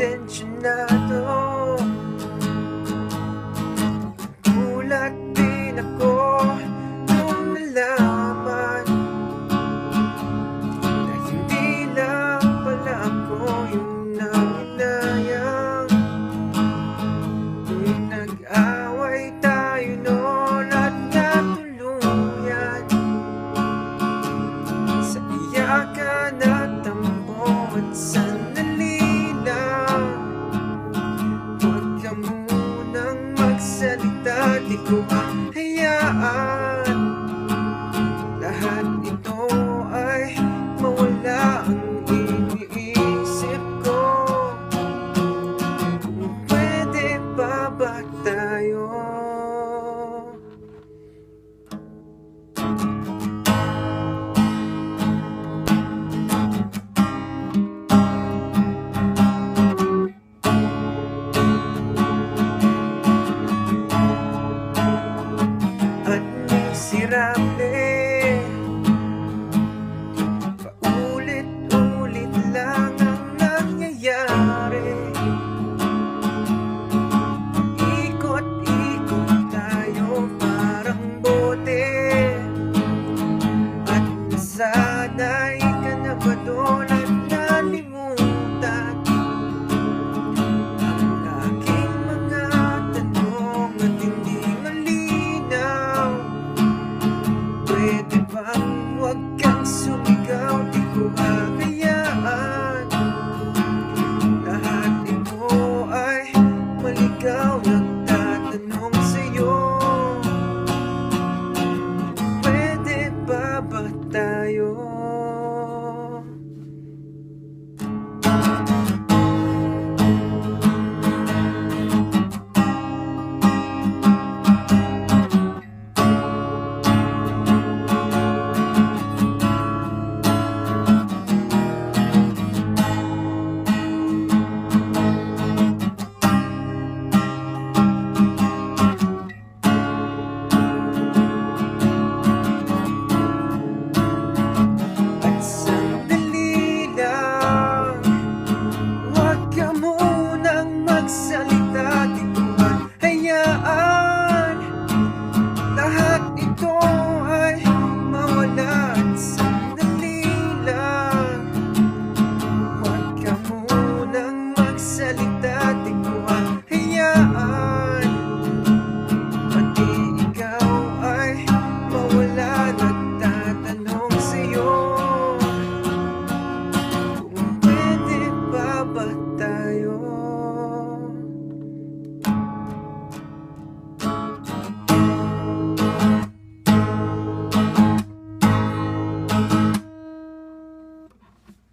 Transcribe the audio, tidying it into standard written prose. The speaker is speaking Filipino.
intensyonado. Gulat din ako nung nalaman na hindi lang pala ako yung nanginayang. Nung nag-away tayo noon at natuluyan sa iyakan at tampo at sandali lang. Huwag ka munang magsalita, di ko hayaan lahat ito ay mawala ang iniisip ko. Kung pwede pa ba tayo? At miserable, paulit-ulit lang ang nangyayari. Ikot-ikot tayo parang bote, at nasanay ka na ba doon at nalimutan ang aking mga tanong at hindi malinaw? Pwede bang huwag kang sumigaw, di ko